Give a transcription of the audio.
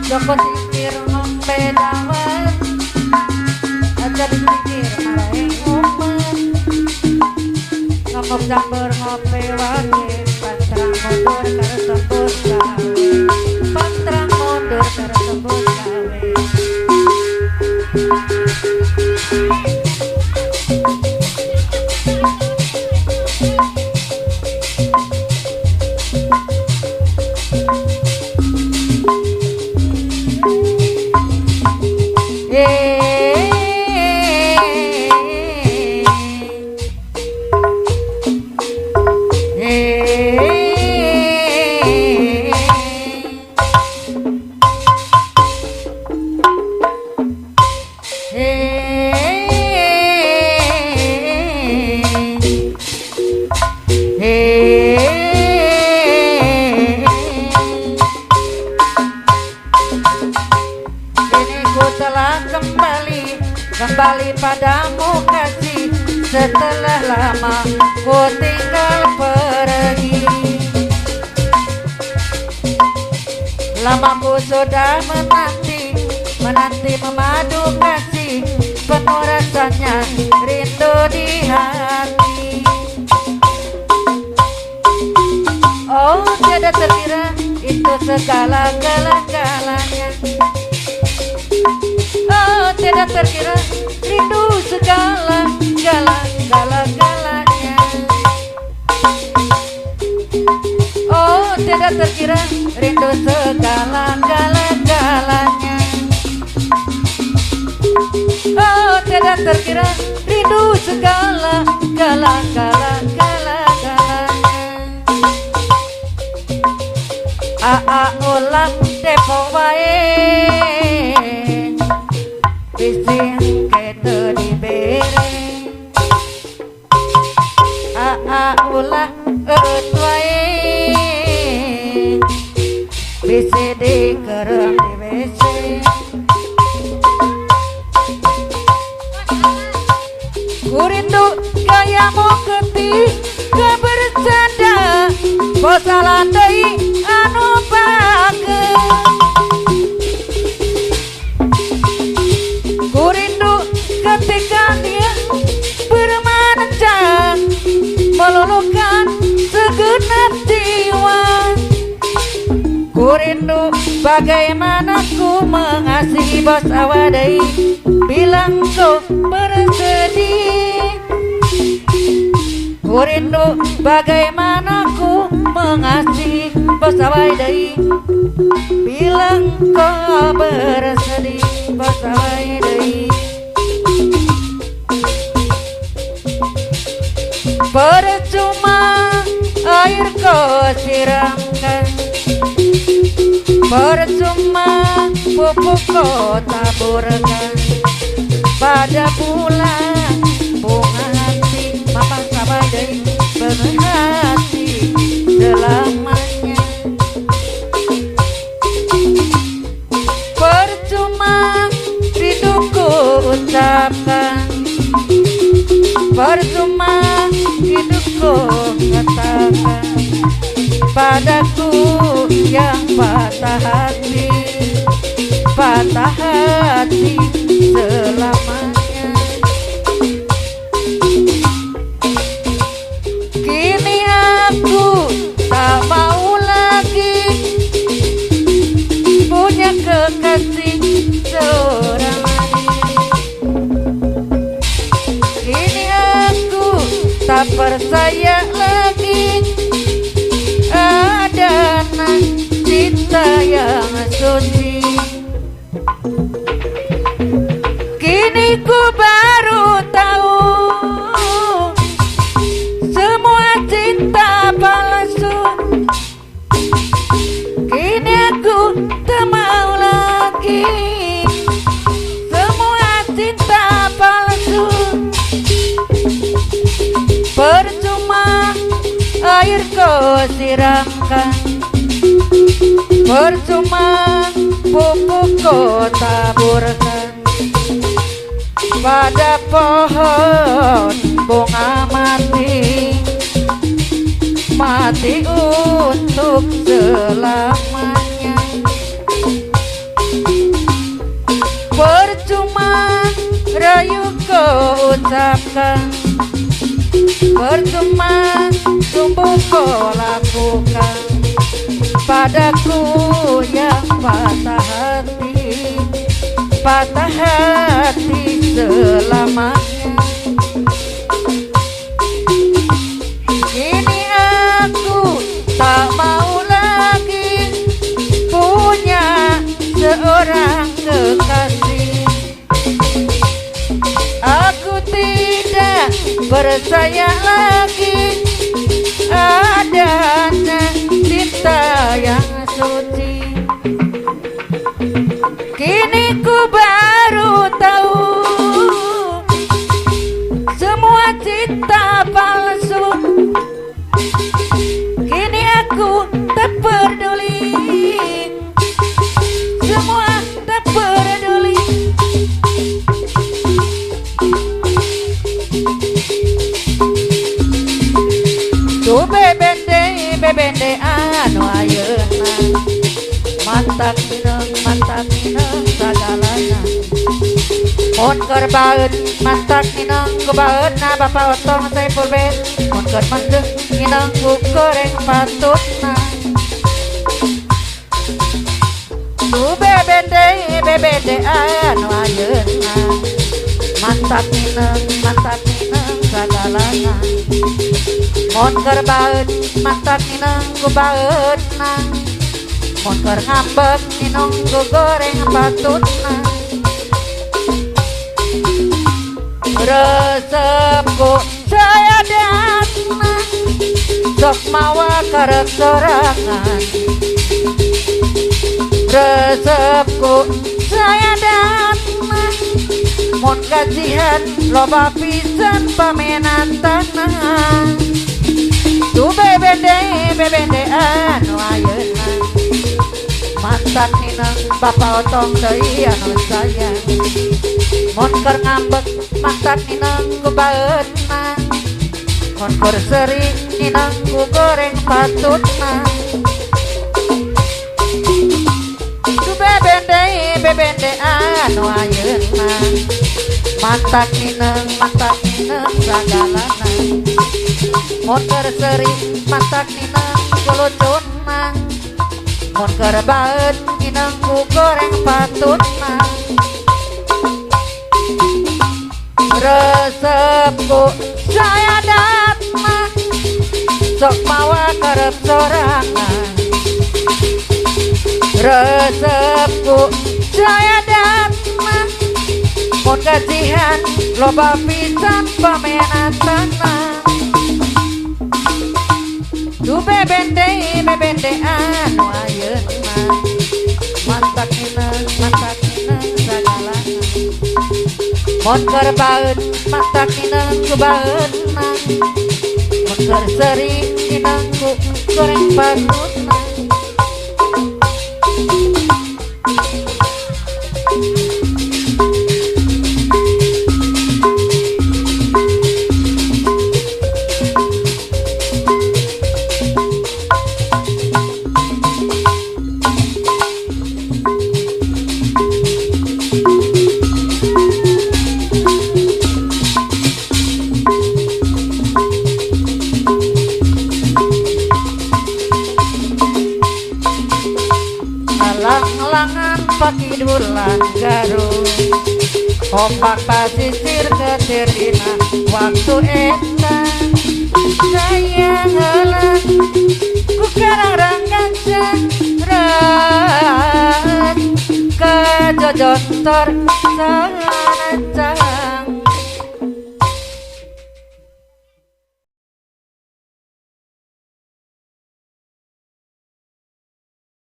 Joko Tingkir ngombe dawet aja dipikir marahin umat ngomong campur ngopi wangi pantrang mundur karo sembut gawe pantrang mundur karo sembut gawe kembali padamu kasih setelah lama ku tinggal pergi. Lama ku sudah menanti memadu kasih penuh rasanya rindu di hati. Oh tiada terkira itu segala-galanya. Oh tidak terkira rindu segala-galanya. Oh tidak terkira rindu segala-galanya. Oh tidak terkira rindu segala-galanya. Ulang depo wae bising ketu dibere ulah wae bisi dikerem di WC kurindu gayamu ketika bercanda bosa landai anu pake kurindu ketika dia bermancang meluluhkan segenap jiwa. Kurindu bagaimana ku mengasihi bos awadai bilang kau bersedih. Kurindu bagaimana ku mengasihi bos awadai bilang kau bersedih bos awadai. Percuma air kau siramkan, percuma pupuk kau taburkan pada bulan bunga hati mama sabadai berhati selamanya. Percuma rinduku ucapkan, percuma hidupku katakan padaku yang patah hati selamanya. Kini aku tak mau lagi punya kekasih seorang diri. Kini aku tak percaya lagi ada cinta yang suci. Kini ku baru tahu semua cinta palsu. Kini aku tak mau lagi semua cinta palsu. Percuma air kau siramkan, percuma pupuk kau taburkan pada pohon bunga mati, mati untuk selamanya. Percuma rayu kau ucapkan, percuma sumbu kau lakukan padaku yang patah hati, patah hati selamanya. Kini aku tak mau lagi punya seorang kekasih. Aku tidak percaya lagi adanya cinta yang suci. Kini ku baru tahu semua cinta palsu. Kini aku tak peduli, semua tak peduli. Tu bebende anu ayeuna mantak mineng sagalana. Mun keur baeut mantak mineng ku baeutna Bapak Otong Saiful Ben. Mun keur mendeng mineng ku goreng patutna. Tu bebende anu ayeuna mantak mineng sagalana. Mun keur baeut mantak mineng ku baeutna. Mun keur ngambek mineng ku goreng patutna. Resepku saya datna sok mawa karep sorangan. Resepku saya datna mun gajian loba pisan pamenan tanah. Tu bebende anu ayeuna mantan mineng Bapak Otong deui anu sayang. Mun keur ngambek mantan mineng ku baeutna. Mun keur seri mineng ku goreng patutna. Tu bebende anu ayeuna mantan mineng sagalana. Mun keur seri mantak mineng ku lucutna. Mun keur baeut mineng ku goreng patutna. Resepku saya datna sok mawa karep sorangan. Resepku saya datna mun gajian loba pisan pamenan tanah. Tu bebende anu ayeuna mantak mineng sagalana. Mun keur baeut mantak mineng ku baeutna. Mun keur seri mineng ku goreng patutna. Lang-langan pakidulan Garut, ombak pasisir ketirina waktu eta. Sayang heula ku karang ranggacan rat kajojotor sanajan.